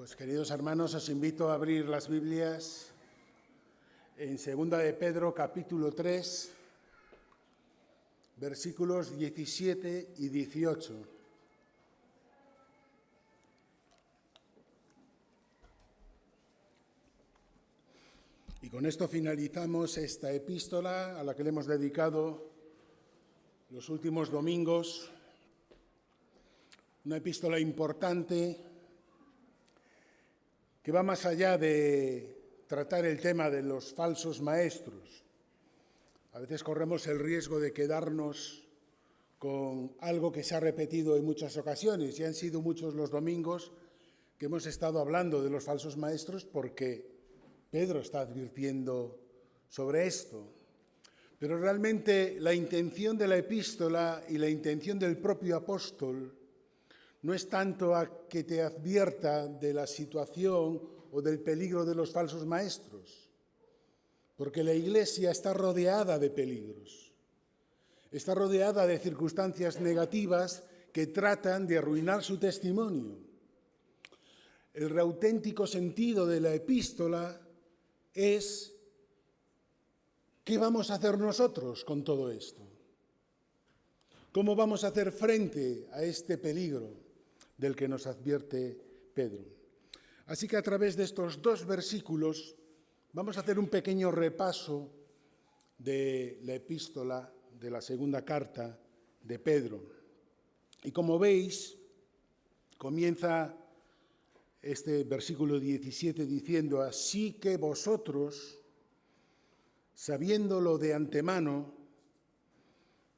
Pues queridos hermanos, os invito a abrir las Biblias en 2 de Pedro, capítulo 3, versículos 17 y 18. Y con esto finalizamos esta epístola a la que le hemos dedicado los últimos domingos. Una epístola importante que va más allá de tratar el tema de los falsos maestros. A veces corremos el riesgo de quedarnos con algo que se ha repetido en muchas ocasiones, y han sido muchos los domingos que hemos estado hablando de los falsos maestros porque Pedro está advirtiendo sobre esto. Pero realmente la intención de la epístola y la intención del propio apóstol no es tanto a que te advierta de la situación o del peligro de los falsos maestros, porque la Iglesia está rodeada de peligros, está rodeada de circunstancias negativas que tratan de arruinar su testimonio. El auténtico sentido de la epístola es ¿qué vamos a hacer nosotros con todo esto? ¿Cómo vamos a hacer frente a este peligro del que nos advierte Pedro? Así que a través de estos dos versículos vamos a hacer un pequeño repaso de la epístola, de la segunda carta de Pedro. Y como veis, comienza este versículo 17 diciendo: así que vosotros, sabiéndolo de antemano,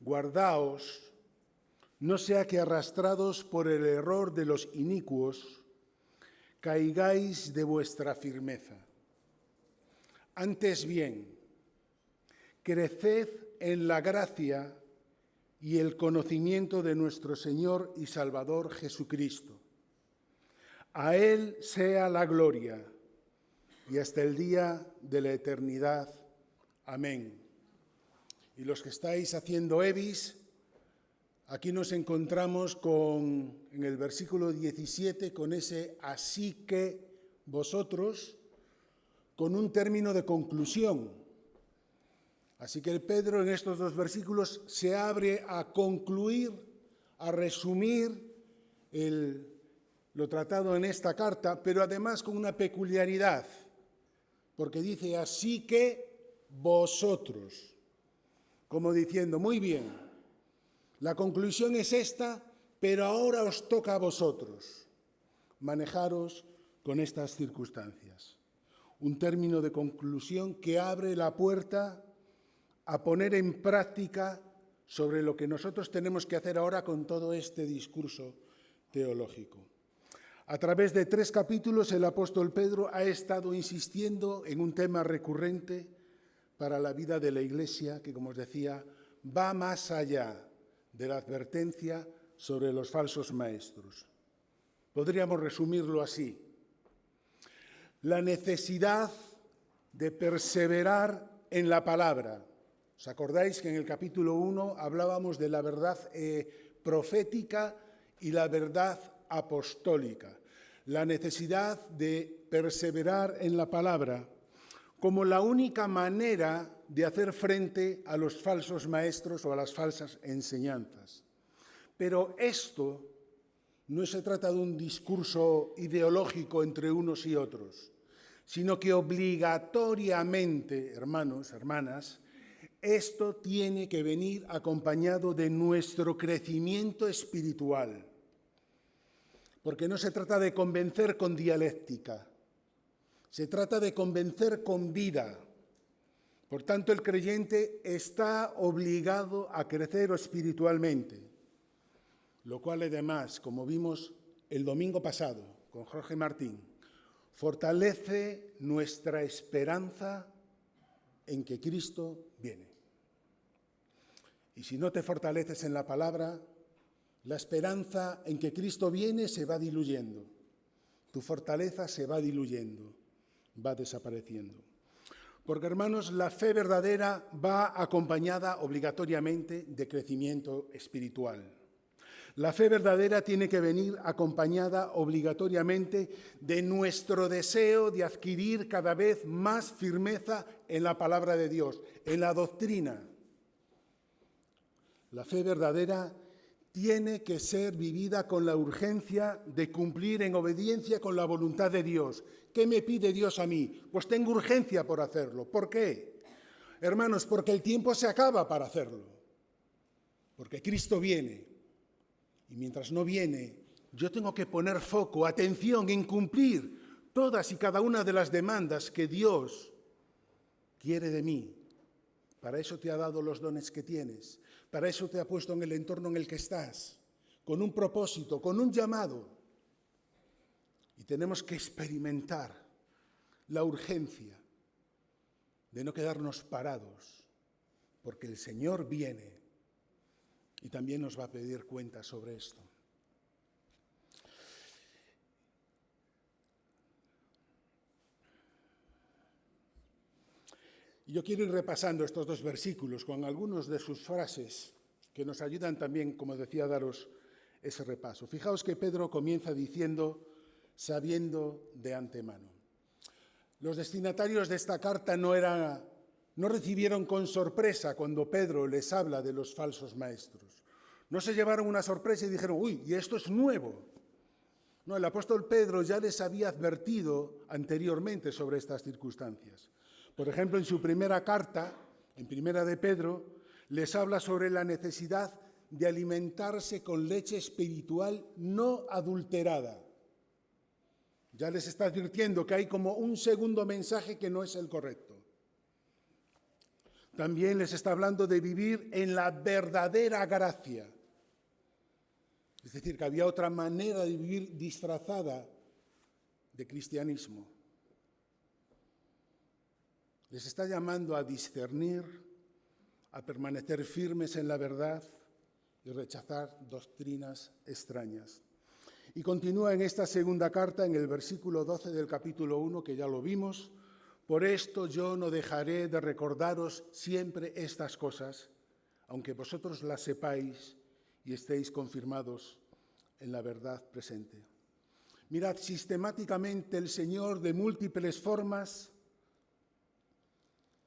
guardaos, no sea que arrastrados por el error de los inicuos, caigáis de vuestra firmeza. Antes bien, creced en la gracia y el conocimiento de nuestro Señor y Salvador Jesucristo. A Él sea la gloria y hasta el día de la eternidad. Amén. Y los que estáis haciendo EBIS, aquí nos encontramos en el versículo 17 con ese así que vosotros, con un término de conclusión. Así que Pedro en estos dos versículos se abre a concluir, a resumir lo tratado en esta carta, pero además con una peculiaridad, porque dice así que vosotros, como diciendo, muy bien, la conclusión es esta, pero ahora os toca a vosotros manejaros con estas circunstancias. Un término de conclusión que abre la puerta a poner en práctica sobre lo que nosotros tenemos que hacer ahora con todo este discurso teológico. A través de 3 capítulos el apóstol Pedro ha estado insistiendo en un tema recurrente para la vida de la Iglesia que, como os decía, va más allá de la advertencia sobre los falsos maestros. Podríamos resumirlo así: la necesidad de perseverar en la palabra. ¿Os acordáis que en el capítulo 1 hablábamos de la verdad profética y la verdad apostólica? La necesidad de perseverar en la palabra como la única manera de hacer frente a los falsos maestros o a las falsas enseñanzas. Pero esto no se trata de un discurso ideológico entre unos y otros, sino que obligatoriamente, hermanos, hermanas, esto tiene que venir acompañado de nuestro crecimiento espiritual. Porque no se trata de convencer con dialéctica, se trata de convencer con vida. Por tanto, el creyente está obligado a crecer espiritualmente, lo cual además, como vimos el domingo pasado con Jorge Martín, fortalece nuestra esperanza en que Cristo viene. Y si no te fortaleces en la palabra, la esperanza en que Cristo viene se va diluyendo. Tu fortaleza se va diluyendo, va desapareciendo. Porque, hermanos, la fe verdadera va acompañada obligatoriamente de crecimiento espiritual. La fe verdadera tiene que venir acompañada obligatoriamente de nuestro deseo de adquirir cada vez más firmeza en la palabra de Dios, en la doctrina. La fe verdadera tiene que ser vivida con la urgencia de cumplir en obediencia con la voluntad de Dios. ¿Qué me pide Dios a mí? Pues tengo urgencia por hacerlo. ¿Por qué? Hermanos, porque el tiempo se acaba para hacerlo. Porque Cristo viene. Y mientras no viene, yo tengo que poner foco, atención en cumplir todas y cada una de las demandas que Dios quiere de mí. Para eso te ha dado los dones que tienes. Para eso te ha puesto en el entorno en el que estás, con un propósito, con un llamado. Y tenemos que experimentar la urgencia de no quedarnos parados, porque el Señor viene y también nos va a pedir cuentas sobre esto. Y yo quiero ir repasando estos dos versículos con algunas de sus frases que nos ayudan también, como decía, a daros ese repaso. Fijaos que Pedro comienza diciendo, sabiendo de antemano. Los destinatarios de esta carta no recibieron con sorpresa cuando Pedro les habla de los falsos maestros. No se llevaron una sorpresa y dijeron, uy, y esto es nuevo. No, el apóstol Pedro ya les había advertido anteriormente sobre estas circunstancias. Por ejemplo, en su primera carta, en Primera de Pedro, les habla sobre la necesidad de alimentarse con leche espiritual no adulterada. Ya les está advirtiendo que hay como un segundo mensaje que no es el correcto. También les está hablando de vivir en la verdadera gracia. Es decir, que había otra manera de vivir disfrazada de cristianismo. Les está llamando a discernir, a permanecer firmes en la verdad y rechazar doctrinas extrañas. Y continúa en esta segunda carta, en el versículo 12 del capítulo 1, que ya lo vimos, por esto yo no dejaré de recordaros siempre estas cosas, aunque vosotros las sepáis y estéis confirmados en la verdad presente. Mirad, sistemáticamente el Señor de múltiples formas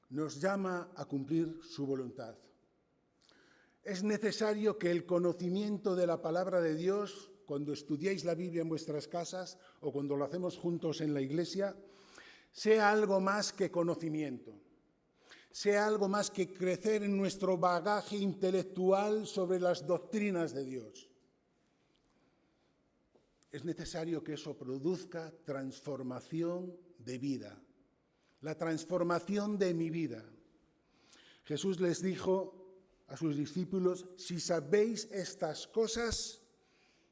nos llama a cumplir su voluntad. Es necesario que el conocimiento de la palabra de Dios, cuando estudiáis la Biblia en vuestras casas o cuando lo hacemos juntos en la iglesia, sea algo más que conocimiento, sea algo más que crecer en nuestro bagaje intelectual sobre las doctrinas de Dios. Es necesario que eso produzca transformación de vida, la transformación de mi vida. Jesús les dijo a sus discípulos, si sabéis estas cosas,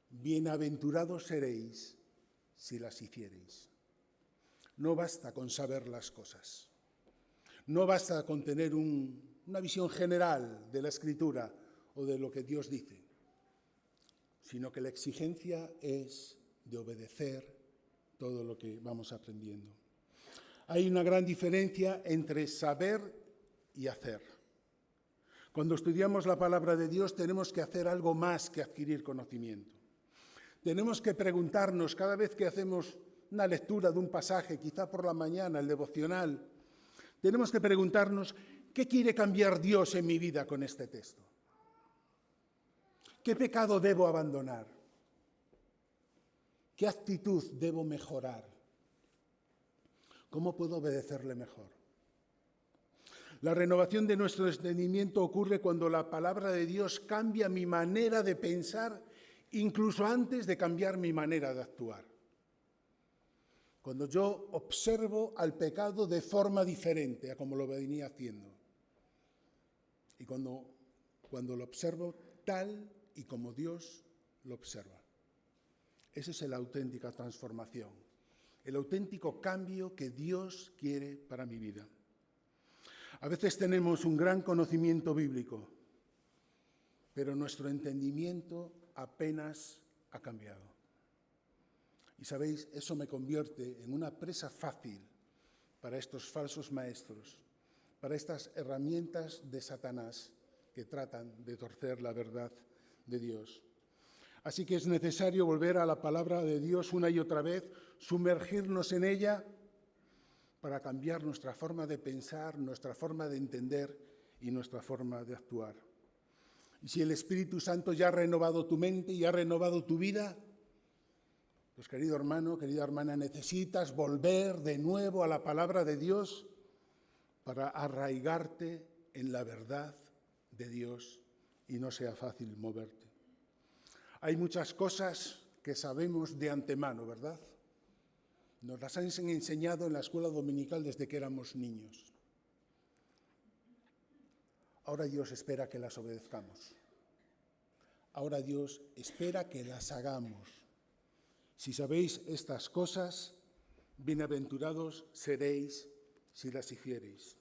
bienaventurados seréis si las hiciereis. No basta con saber las cosas. No basta con tener una visión general de la Escritura o de lo que Dios dice, sino que la exigencia es de obedecer todo lo que vamos aprendiendo. Hay una gran diferencia entre saber y hacer. Cuando estudiamos la palabra de Dios tenemos que hacer algo más que adquirir conocimiento. Tenemos que preguntarnos cada vez que hacemos una lectura de un pasaje, quizá por la mañana, el devocional, tenemos que preguntarnos, ¿qué quiere cambiar Dios en mi vida con este texto? ¿Qué pecado debo abandonar? ¿Qué actitud debo mejorar? ¿Cómo puedo obedecerle mejor? La renovación de nuestro entendimiento ocurre cuando la palabra de Dios cambia mi manera de pensar, incluso antes de cambiar mi manera de actuar. Cuando yo observo al pecado de forma diferente a como lo venía haciendo. Y cuando lo observo tal y como Dios lo observa. Esa es la auténtica transformación, el auténtico cambio que Dios quiere para mi vida. A veces tenemos un gran conocimiento bíblico, pero nuestro entendimiento apenas ha cambiado. Y sabéis, eso me convierte en una presa fácil para estos falsos maestros, para estas herramientas de Satanás que tratan de torcer la verdad de Dios. Así que es necesario volver a la palabra de Dios una y otra vez, sumergirnos en ella para cambiar nuestra forma de pensar, nuestra forma de entender y nuestra forma de actuar. Y si el Espíritu Santo ya ha renovado tu mente y ha renovado tu vida, pues querido hermano, querida hermana, necesitas volver de nuevo a la palabra de Dios para arraigarte en la verdad de Dios y no sea fácil moverte. Hay muchas cosas que sabemos de antemano, ¿verdad? Nos las han enseñado en la escuela dominical desde que éramos niños. Ahora Dios espera que las obedezcamos. Ahora Dios espera que las hagamos. Si sabéis estas cosas, bienaventurados seréis si las hiciereis.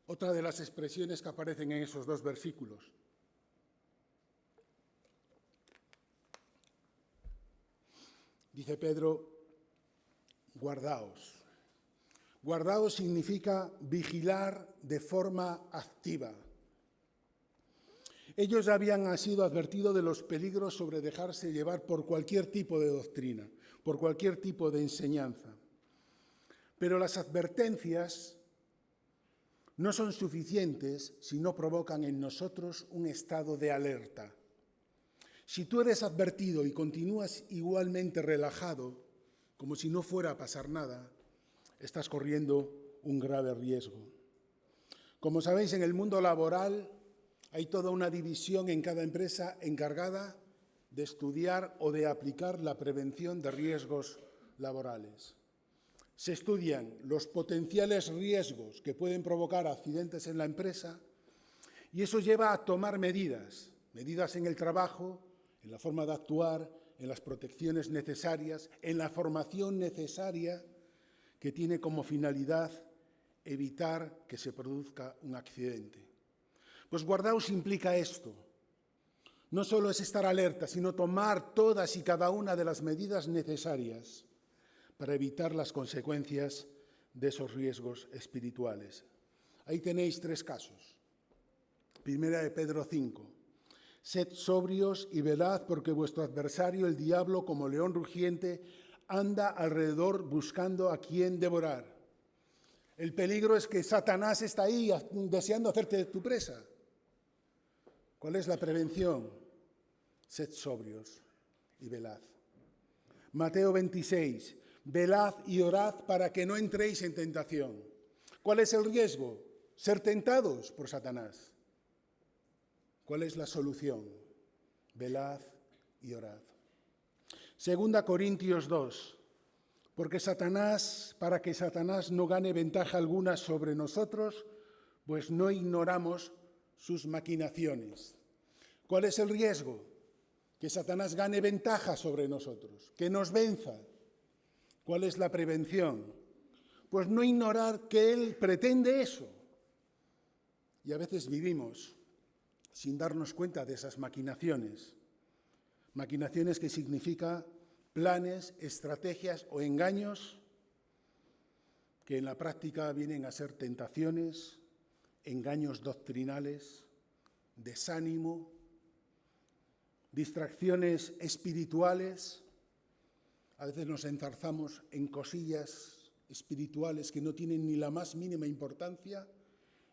Otra de las expresiones que aparecen en esos dos versículos. Dice Pedro, guardaos. Guardaos significa vigilar de forma activa. Ellos habían sido advertidos de los peligros sobre dejarse llevar por cualquier tipo de doctrina, por cualquier tipo de enseñanza. Pero las advertencias no son suficientes si no provocan en nosotros un estado de alerta. Si tú eres advertido y continúas igualmente relajado, como si no fuera a pasar nada, estás corriendo un grave riesgo. Como sabéis, en el mundo laboral hay toda una división en cada empresa encargada de estudiar o de aplicar la prevención de riesgos laborales. Se estudian los potenciales riesgos que pueden provocar accidentes en la empresa y eso lleva a tomar medidas en el trabajo, en la forma de actuar, en las protecciones necesarias, en la formación necesaria que tiene como finalidad evitar que se produzca un accidente. Pues guardaos implica esto. No solo es estar alerta, sino tomar todas y cada una de las medidas necesarias para evitar las consecuencias de esos riesgos espirituales. Ahí tenéis 3 casos. Primera de Pedro 5. Sed sobrios y velad, porque vuestro adversario, el diablo, como león rugiente, anda alrededor buscando a quien devorar. El peligro es que Satanás está ahí deseando hacerte tu presa. ¿Cuál es la prevención? Sed sobrios y velad. Mateo 26. Velad y orad para que no entréis en tentación. ¿Cuál es el riesgo? Ser tentados por Satanás. ¿Cuál es la solución? Velad y orad. Segunda Corintios 2. Porque para que Satanás no gane ventaja alguna sobre nosotros, pues no ignoramos sus maquinaciones. ¿Cuál es el riesgo? Que Satanás gane ventaja sobre nosotros, que nos venza. ¿Cuál es la prevención? Pues no ignorar que él pretende eso. Y a veces vivimos sin darnos cuenta de esas maquinaciones. Maquinaciones que significa planes, estrategias o engaños que en la práctica vienen a ser tentaciones, engaños doctrinales, desánimo, distracciones espirituales. A veces nos enzarzamos en cosillas espirituales que no tienen ni la más mínima importancia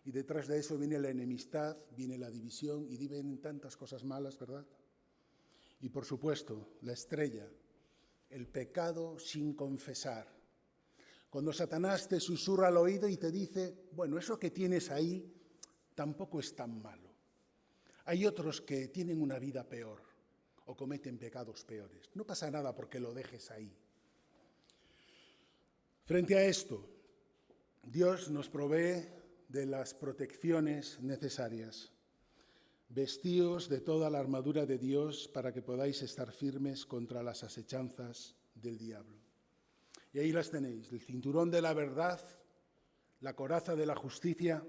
y detrás de eso viene la enemistad, viene la división y vienen tantas cosas malas, ¿verdad? Y por supuesto, la estrella, el pecado sin confesar. Cuando Satanás te susurra al oído y te dice, bueno, eso que tienes ahí tampoco es tan malo. Hay otros que tienen una vida peor o cometen pecados peores. No pasa nada porque lo dejes ahí. Frente a esto, Dios nos provee de las protecciones necesarias. Vestíos de toda la armadura de Dios para que podáis estar firmes contra las asechanzas del diablo. Y ahí las tenéis, el cinturón de la verdad, la coraza de la justicia,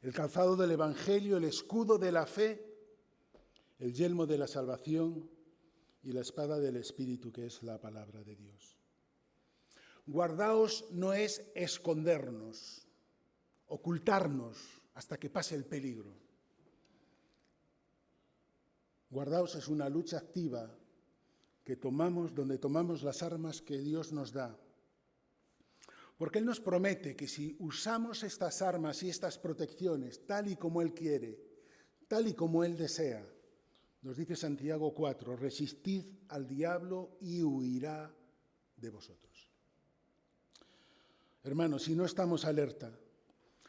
el calzado del Evangelio, el escudo de la fe, el yelmo de la salvación y la espada del Espíritu, que es la palabra de Dios. Guardaos no es escondernos, ocultarnos hasta que pase el peligro. Guardaos es una lucha activa que tomamos, donde tomamos las armas que Dios nos da. Porque Él nos promete que si usamos estas armas y estas protecciones tal y como Él quiere, tal y como Él desea, nos dice Santiago 4, resistid al diablo y huirá de vosotros. Hermanos, si no estamos alerta,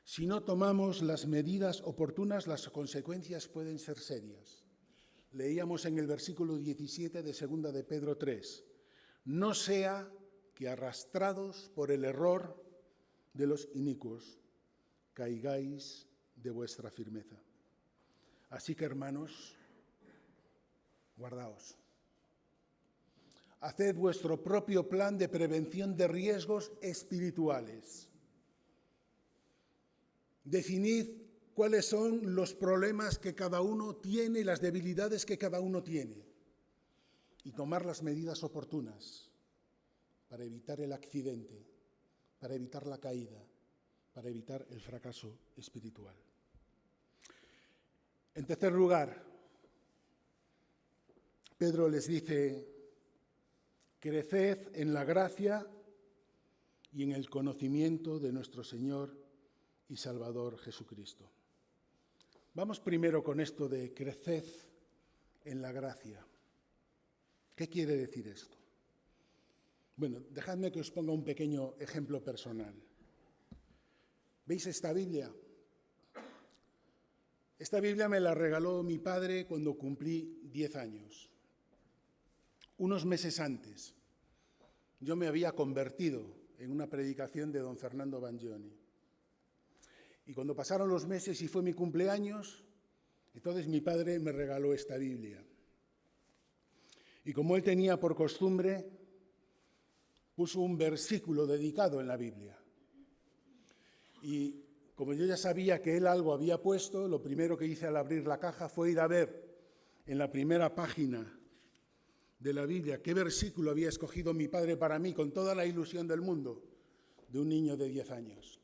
si no tomamos las medidas oportunas, las consecuencias pueden ser serias. Leíamos en el versículo 17 de 2 de Pedro 3, no sea que arrastrados por el error de los inicuos, caigáis de vuestra firmeza. Así que, hermanos, guardaos. Haced vuestro propio plan de prevención de riesgos espirituales. Definid cuáles son los problemas que cada uno tiene y las debilidades que cada uno tiene. Y tomar las medidas oportunas para evitar el accidente, para evitar la caída, para evitar el fracaso espiritual. En tercer lugar, Pedro les dice, creced en la gracia y en el conocimiento de nuestro Señor y Salvador Jesucristo. Vamos primero con esto de creced en la gracia. ¿Qué quiere decir esto? Bueno, dejadme que os ponga un pequeño ejemplo personal. ¿Veis esta Biblia? Esta Biblia me la regaló mi padre cuando cumplí 10 años. Unos meses antes, yo me había convertido en una predicación de don Fernando Bangioni. Y cuando pasaron los meses y fue mi cumpleaños, entonces mi padre me regaló esta Biblia. Y como él tenía por costumbre, puso un versículo dedicado en la Biblia. Y como yo ya sabía que él algo había puesto, lo primero que hice al abrir la caja fue ir a ver en la primera página de la Biblia qué versículo había escogido mi padre para mí con toda la ilusión del mundo de un niño de 10 años.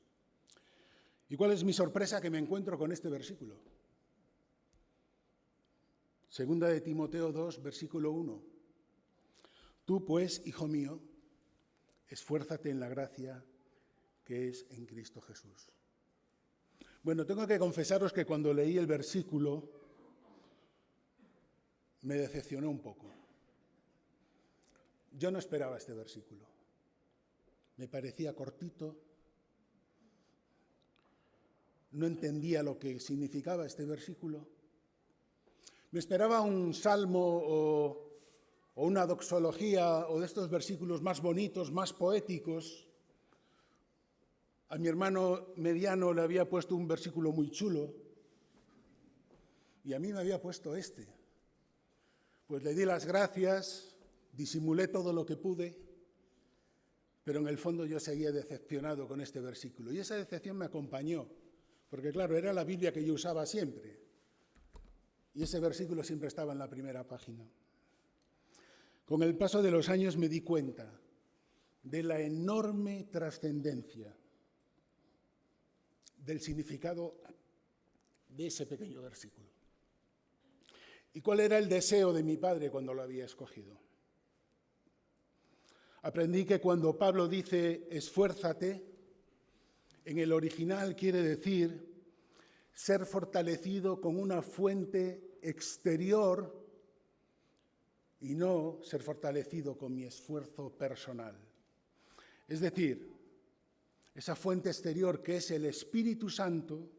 ¿Y cuál es mi sorpresa? Que me encuentro con este versículo. Segunda de Timoteo 2, versículo 1. Tú, pues, hijo mío, esfuérzate en la gracia que es en Cristo Jesús. Bueno, tengo que confesaros que cuando leí el versículo me decepcionó un poco. Yo no esperaba este versículo. Me parecía cortito. No entendía lo que significaba este versículo. Me esperaba un salmo o una doxología o de estos versículos más bonitos, más poéticos. A mi hermano mediano le había puesto un versículo muy chulo y a mí me había puesto este. Pues le di las gracias, disimulé todo lo que pude, pero en el fondo yo seguía decepcionado con este versículo. Y esa decepción me acompañó, porque claro, era la Biblia que yo usaba siempre. Y ese versículo siempre estaba en la primera página. Con el paso de los años me di cuenta de la enorme trascendencia del significado de ese pequeño versículo. ¿Y cuál era el deseo de mi padre cuando lo había escogido? Aprendí que cuando Pablo dice esfuérzate, en el original quiere decir ser fortalecido con una fuente exterior y no ser fortalecido con mi esfuerzo personal. Es decir, esa fuente exterior que es el Espíritu Santo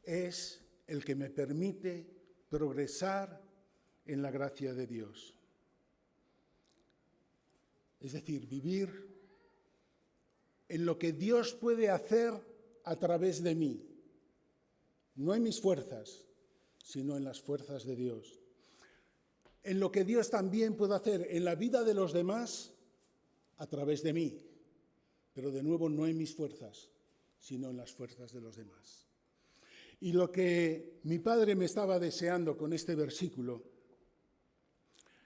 es el que me permite progresar en la gracia de Dios. Es decir, vivir en lo que Dios puede hacer a través de mí. No en mis fuerzas, sino en las fuerzas de Dios. En lo que Dios también puede hacer en la vida de los demás a través de mí. Pero de nuevo no en mis fuerzas, sino en las fuerzas de los demás. Y lo que mi padre me estaba deseando con este versículo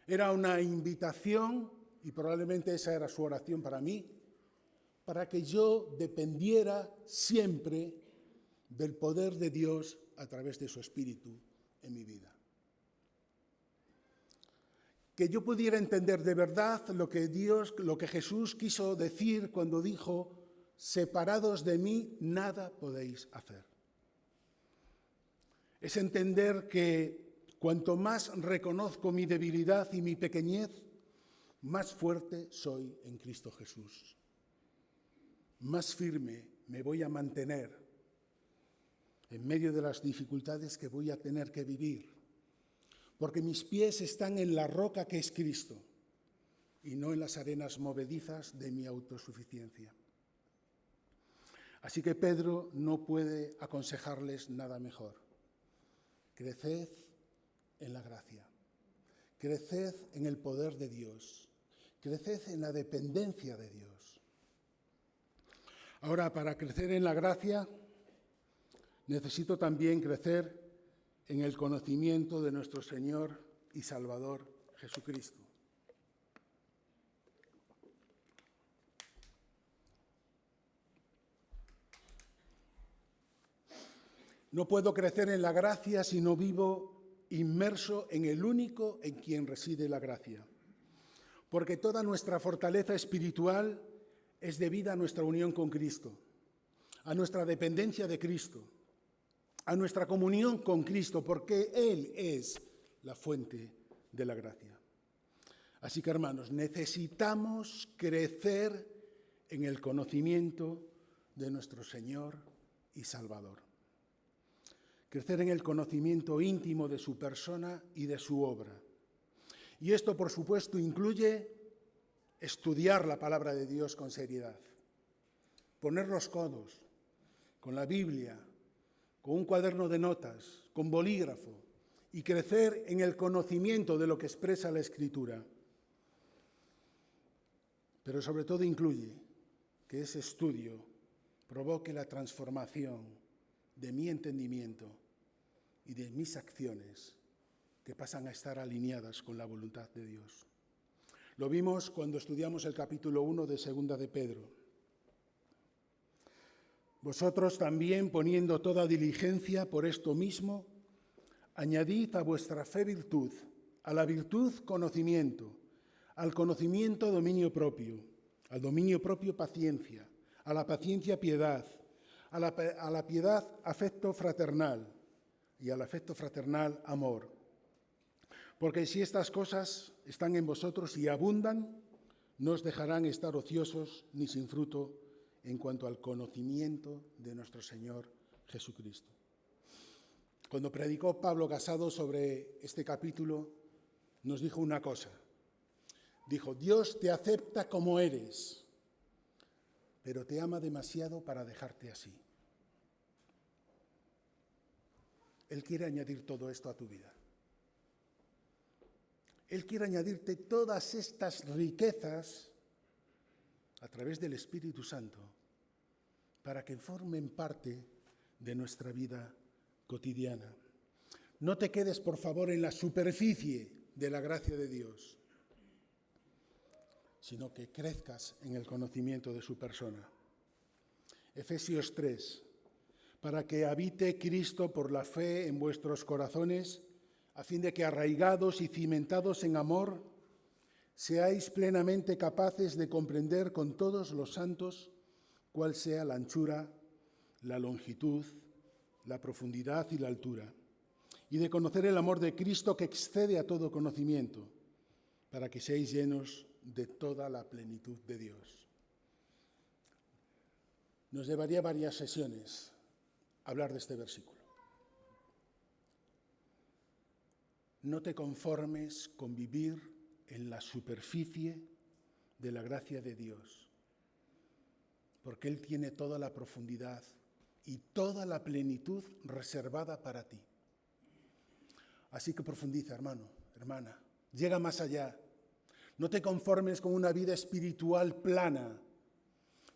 era una invitación, y probablemente esa era su oración para mí, para que yo dependiera siempre del poder de Dios a través de su Espíritu en mi vida. que yo pudiera entender de verdad lo que Jesús quiso decir cuando dijo: separados de mí, nada podéis hacer. Es entender que cuanto más reconozco mi debilidad y mi pequeñez, más fuerte soy en Cristo Jesús. Más firme me voy a mantener en medio de las dificultades que voy a tener que vivir, porque mis pies están en la roca que es Cristo y no en las arenas movedizas de mi autosuficiencia. Así que Pedro no puede aconsejarles nada mejor. Creced en la gracia, creced en el poder de Dios, creced en la dependencia de Dios. Ahora, para crecer en la gracia, necesito también crecer en el conocimiento de nuestro Señor y Salvador Jesucristo. No puedo crecer en la gracia si no vivo inmerso en el único en quien reside la gracia. Porque toda nuestra fortaleza espiritual es debida a nuestra unión con Cristo, a nuestra dependencia de Cristo, a nuestra comunión con Cristo, porque Él es la fuente de la gracia. Así que, hermanos, necesitamos crecer en el conocimiento de nuestro Señor y Salvador. Crecer en el conocimiento íntimo de su persona y de su obra. Y esto, por supuesto, incluye estudiar la palabra de Dios con seriedad, poner los codos con la Biblia, con un cuaderno de notas, con bolígrafo, y crecer en el conocimiento de lo que expresa la Escritura. Pero sobre todo incluye que ese estudio provoque la transformación de mi entendimiento y de mis acciones, que pasan a estar alineadas con la voluntad de Dios. Lo vimos cuando estudiamos el capítulo 1 de Segunda de Pedro. Vosotros también, poniendo toda diligencia por esto mismo, añadid a vuestra fe virtud, a la virtud conocimiento, al conocimiento dominio propio, al dominio propio paciencia, a la paciencia piedad, a la piedad afecto fraternal y al afecto fraternal amor. Porque si estas cosas están en vosotros y abundan, no os dejarán estar ociosos ni sin fruto en cuanto al conocimiento de nuestro Señor Jesucristo. Cuando predicó Pablo Casado sobre este capítulo, nos dijo una cosa. Dijo: Dios te acepta como eres, pero te ama demasiado para dejarte así. Él quiere añadir todo esto a tu vida. Él quiere añadirte todas estas riquezas a través del Espíritu Santo para que formen parte de nuestra vida cotidiana. No te quedes, por favor, en la superficie de la gracia de Dios, sino que crezcas en el conocimiento de su persona. Efesios 3, para que habite Cristo por la fe en vuestros corazones, a fin de que, arraigados y cimentados en amor, seáis plenamente capaces de comprender con todos los santos cuál sea la anchura, la longitud, la profundidad y la altura, y de conocer el amor de Cristo que excede a todo conocimiento, para que seáis llenos de toda la plenitud de Dios. Nos llevaría varias sesiones hablar de este versículo. No te conformes con vivir en la superficie de la gracia de Dios, porque Él tiene toda la profundidad y toda la plenitud reservada para ti. Así que profundiza, hermano, hermana, llega más allá. No te conformes con una vida espiritual plana,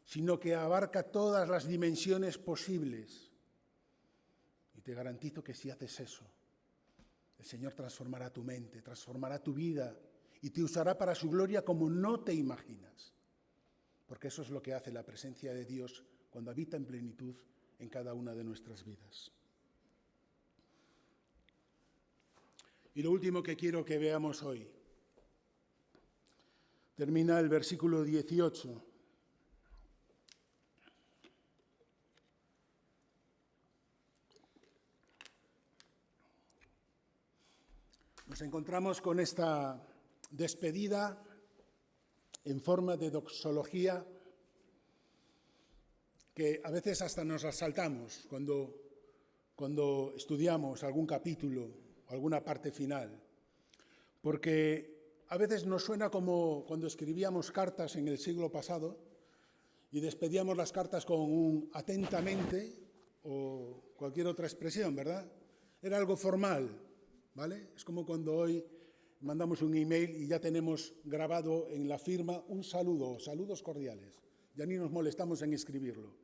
sino que abarca todas las dimensiones posibles. Y te garantizo que si haces eso, el Señor transformará tu mente, transformará tu vida y te usará para su gloria como no te imaginas. Porque eso es lo que hace la presencia de Dios cuando habita en plenitud en cada una de nuestras vidas. Y lo último que quiero que veamos hoy termina el versículo 18. Nos encontramos con esta despedida en forma de doxología que a veces hasta nos la saltamos cuando estudiamos algún capítulo o alguna parte final, porque a veces nos suena como cuando escribíamos cartas en el siglo pasado y despedíamos las cartas con un atentamente o cualquier otra expresión, ¿verdad? Era algo formal, ¿vale? Es como cuando hoy mandamos un email y ya tenemos grabado en la firma un saludo, saludos cordiales. Ya ni nos molestamos en escribirlo.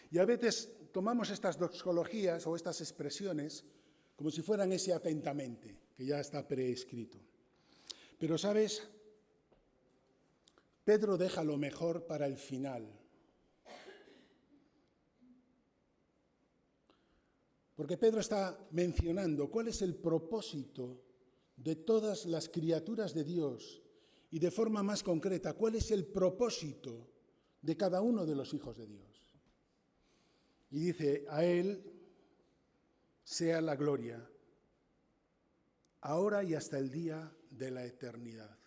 Y a veces tomamos estas doxologías o estas expresiones como si fueran ese atentamente, que ya está preescrito. Pero, ¿sabes? Pedro deja lo mejor para el final. Porque Pedro está mencionando cuál es el propósito de todas las criaturas de Dios y de forma más concreta, cuál es el propósito de cada uno de los hijos de Dios. Y dice, a Él sea la gloria, ahora y hasta el día de la eternidad.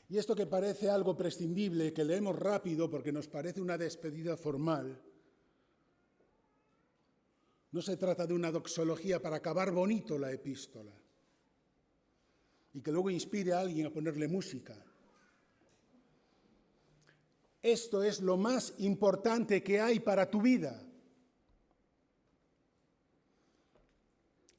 Y esto que parece algo prescindible, que leemos rápido porque nos parece una despedida formal, no se trata de una doxología para acabar bonito la epístola y que luego inspire a alguien a ponerle música. Esto es lo más importante que hay para tu vida.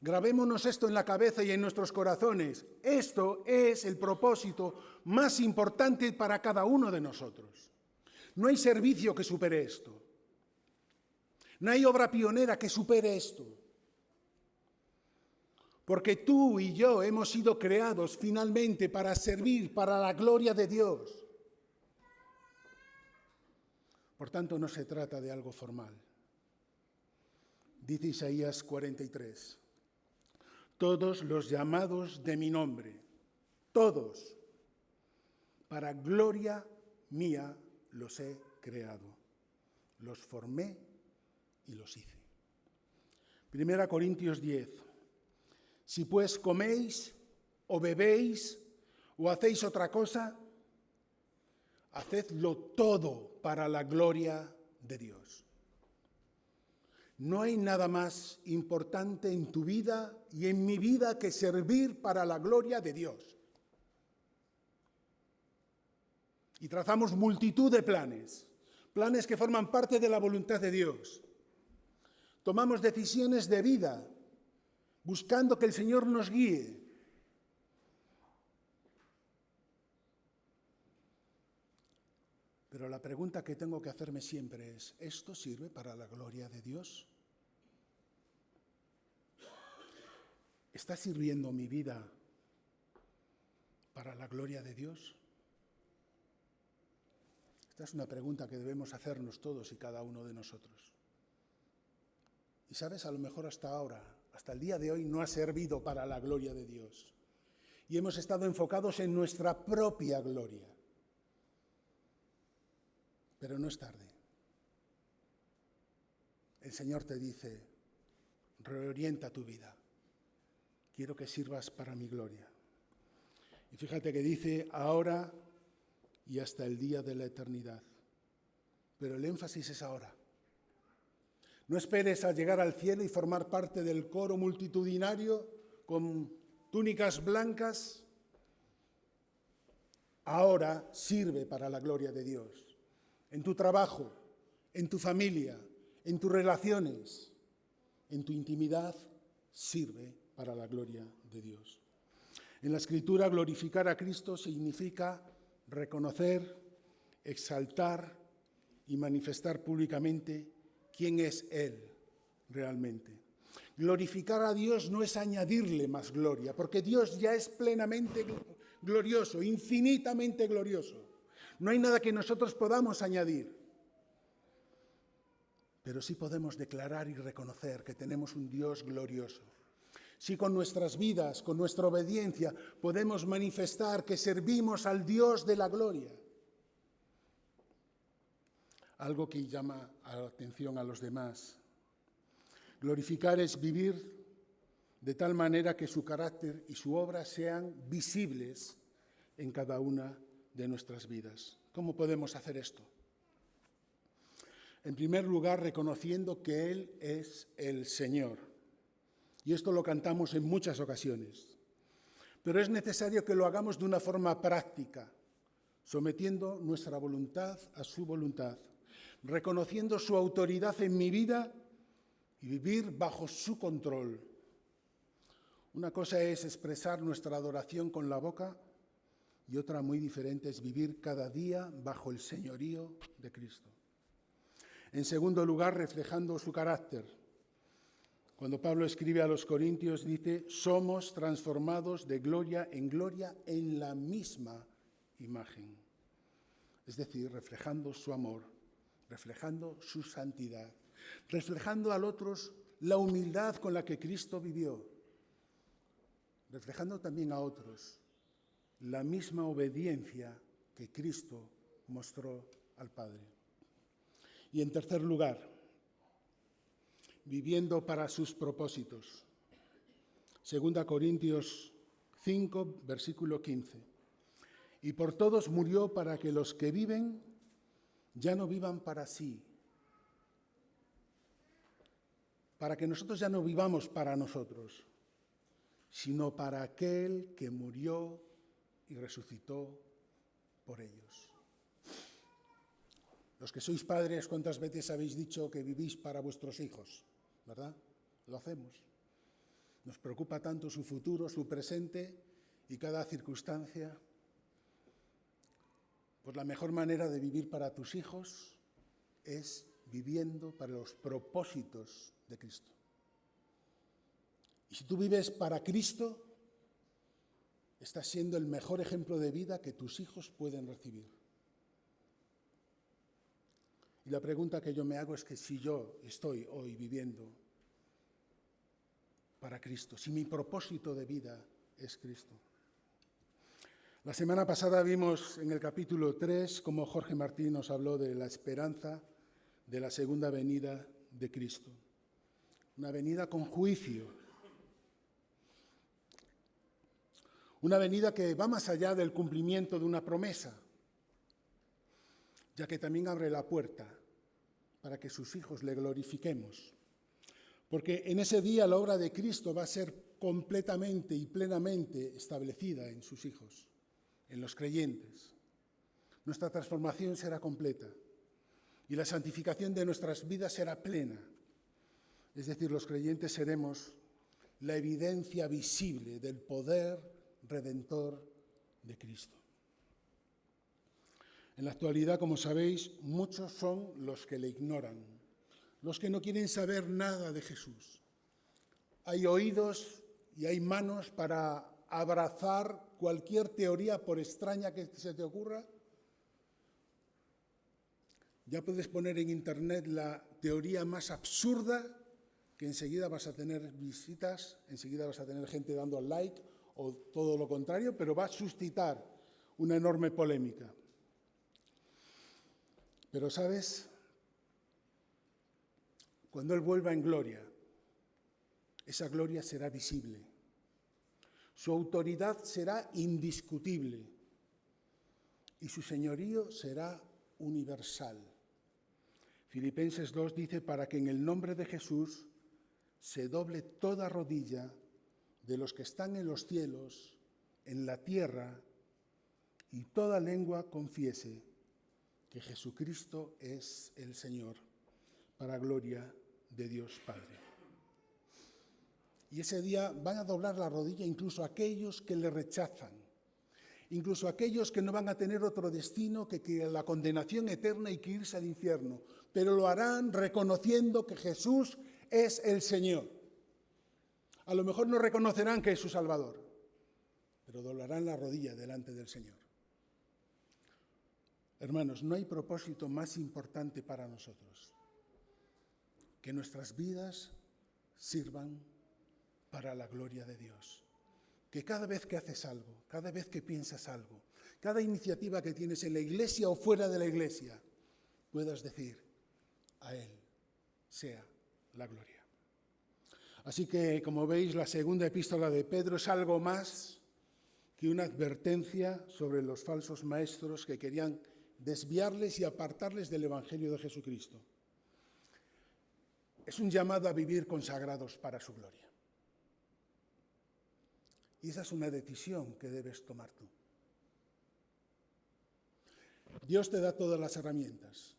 Grabémonos esto en la cabeza y en nuestros corazones. Esto es el propósito más importante para cada uno de nosotros. No hay servicio que supere esto. No hay obra pionera que supere esto. Porque tú y yo hemos sido creados finalmente para servir para la gloria de Dios. Por tanto, no se trata de algo formal. Dice Isaías 43. Todos los llamados de mi nombre, todos, para gloria mía los he creado. Los formé y los hice. 1 Corintios 10. Si pues coméis o bebéis o hacéis otra cosa, hacedlo todo para la gloria de Dios. No hay nada más importante en tu vida y en mi vida que servir para la gloria de Dios. Y trazamos multitud de planes, planes que forman parte de la voluntad de Dios. Tomamos decisiones de vida, buscando que el Señor nos guíe. Pero la pregunta que tengo que hacerme siempre es, ¿esto sirve para la gloria de Dios? ¿Está sirviendo mi vida para la gloria de Dios? Esta es una pregunta que debemos hacernos todos y cada uno de nosotros. Y sabes, a lo mejor hasta ahora, hasta el día de hoy, no ha servido para la gloria de Dios. Y hemos estado enfocados en nuestra propia gloria. Pero no es tarde. El Señor te dice, reorienta tu vida. Quiero que sirvas para mi gloria. Y fíjate que dice ahora y hasta el día de la eternidad. Pero el énfasis es ahora. No esperes a llegar al cielo y formar parte del coro multitudinario con túnicas blancas. Ahora sirve para la gloria de Dios. En tu trabajo, en tu familia, en tus relaciones, en tu intimidad, sirve para la gloria de Dios. En la Escritura, glorificar a Cristo significa reconocer, exaltar y manifestar públicamente quién es Él realmente. Glorificar a Dios no es añadirle más gloria, porque Dios ya es plenamente glorioso, infinitamente glorioso. No hay nada que nosotros podamos añadir, pero sí podemos declarar y reconocer que tenemos un Dios glorioso. si con nuestras vidas, con nuestra obediencia, podemos manifestar que servimos al Dios de la gloria. Algo que llama la atención a los demás. Glorificar es vivir de tal manera que su carácter y su obra sean visibles en cada una de nuestras vidas. ¿Cómo podemos hacer esto? En primer lugar, reconociendo que Él es el Señor. Y esto lo cantamos en muchas ocasiones. Pero es necesario que lo hagamos de una forma práctica, sometiendo nuestra voluntad a su voluntad, reconociendo su autoridad en mi vida y vivir bajo su control. Una cosa es expresar nuestra adoración con la boca y otra muy diferente es vivir cada día bajo el señorío de Cristo. En segundo lugar, reflejando su carácter. Cuando Pablo escribe a los Corintios, dice, somos transformados de gloria en la misma imagen. Es decir, reflejando su amor, reflejando su santidad, reflejando al otros la humildad con la que Cristo vivió, reflejando también a otros la misma obediencia que Cristo mostró al Padre. Y en tercer lugar, viviendo para sus propósitos. 2 Corintios 5, versículo 15. Y por todos murió para que los que viven ya no vivan para sí, para que nosotros ya no vivamos para nosotros, sino para aquel que murió y resucitó por ellos. Los que sois padres, ¿cuántas veces habéis dicho que vivís para vuestros hijos? ¿Verdad? Lo hacemos. Nos preocupa tanto su futuro, su presente y cada circunstancia. Pues la mejor manera de vivir para tus hijos es viviendo para los propósitos de Cristo. Y si tú vives para Cristo, estás siendo el mejor ejemplo de vida que tus hijos pueden recibir. Y la pregunta que yo me hago es que si yo estoy hoy viviendo para Cristo, si mi propósito de vida es Cristo. La semana pasada vimos en el capítulo 3 cómo Jorge Martín nos habló de la esperanza de la segunda venida de Cristo. Una venida con juicio. Una venida que va más allá del cumplimiento de una promesa, ya que también abre la puerta para que sus hijos le glorifiquemos. Porque en ese día la obra de Cristo va a ser completamente y plenamente establecida en sus hijos, en los creyentes. Nuestra transformación será completa y la santificación de nuestras vidas será plena. Es decir, los creyentes seremos la evidencia visible del poder redentor de Cristo. En la actualidad, como sabéis, muchos son los que le ignoran, los que no quieren saber nada de Jesús. Hay oídos y hay manos para abrazar cualquier teoría, por extraña que se te ocurra. Ya puedes poner en internet la teoría más absurda, que enseguida vas a tener visitas, enseguida vas a tener gente dando al like, o todo lo contrario, pero va a suscitar una enorme polémica. Pero, ¿sabes? Cuando Él vuelva en gloria, esa gloria será visible. Su autoridad será indiscutible y su señorío será universal. Filipenses 2 dice, para que en el nombre de Jesús se doble toda rodilla de los que están en los cielos, en la tierra, y toda lengua confiese que Jesucristo es el Señor, para gloria de Dios Padre. Y ese día van a doblar la rodilla incluso aquellos que le rechazan, incluso aquellos que no van a tener otro destino que la condenación eterna y que irse al infierno, pero lo harán reconociendo que Jesús es el Señor. A lo mejor no reconocerán que es su Salvador, pero doblarán la rodilla delante del Señor. Hermanos, no hay propósito más importante para nosotros que nuestras vidas sirvan para la gloria de Dios. Que cada vez que haces algo, cada vez que piensas algo, cada iniciativa que tienes en la iglesia o fuera de la iglesia, puedas decir, a Él sea la gloria. Así que, como veis, la segunda epístola de Pedro es algo más que una advertencia sobre los falsos maestros que querían desviarles y apartarles del Evangelio de Jesucristo. Es un llamado a vivir consagrados para su gloria. Y esa es una decisión que debes tomar tú. Dios te da todas las herramientas.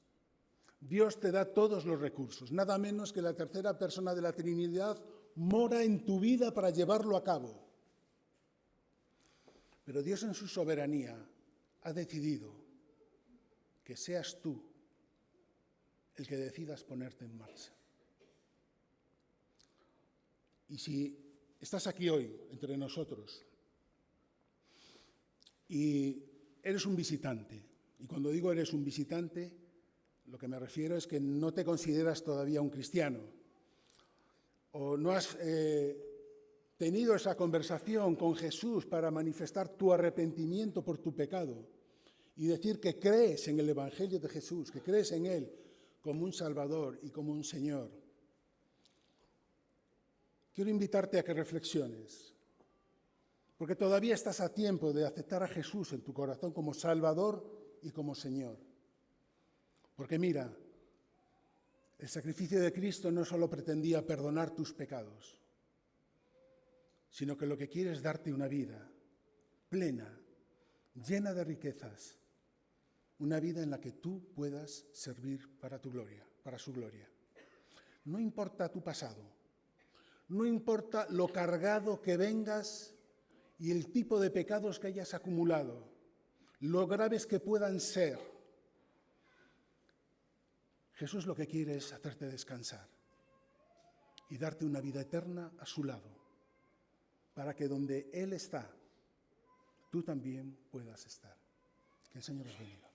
Dios te da todos los recursos. Nada menos que la tercera persona de la Trinidad mora en tu vida para llevarlo a cabo. Pero Dios en su soberanía ha decidido que seas tú el que decidas ponerte en marcha. Y si estás aquí hoy entre nosotros y eres un visitante, y cuando digo eres un visitante, lo que me refiero es que no te consideras todavía un cristiano, o no has tenido esa conversación con Jesús para manifestar tu arrepentimiento por tu pecado y decir que crees en el Evangelio de Jesús, que crees en Él como un Salvador y como un Señor. Quiero invitarte a que reflexiones, porque todavía estás a tiempo de aceptar a Jesús en tu corazón como Salvador y como Señor. Porque mira, el sacrificio de Cristo no solo pretendía perdonar tus pecados, sino que lo que quiere es darte una vida plena, llena de riquezas, una vida en la que tú puedas servir para tu gloria, para su gloria. No importa tu pasado, no importa lo cargado que vengas y el tipo de pecados que hayas acumulado, lo graves que puedan ser. Jesús lo que quiere es hacerte descansar y darte una vida eterna a su lado, para que donde Él está, tú también puedas estar. Que el Señor os bendiga.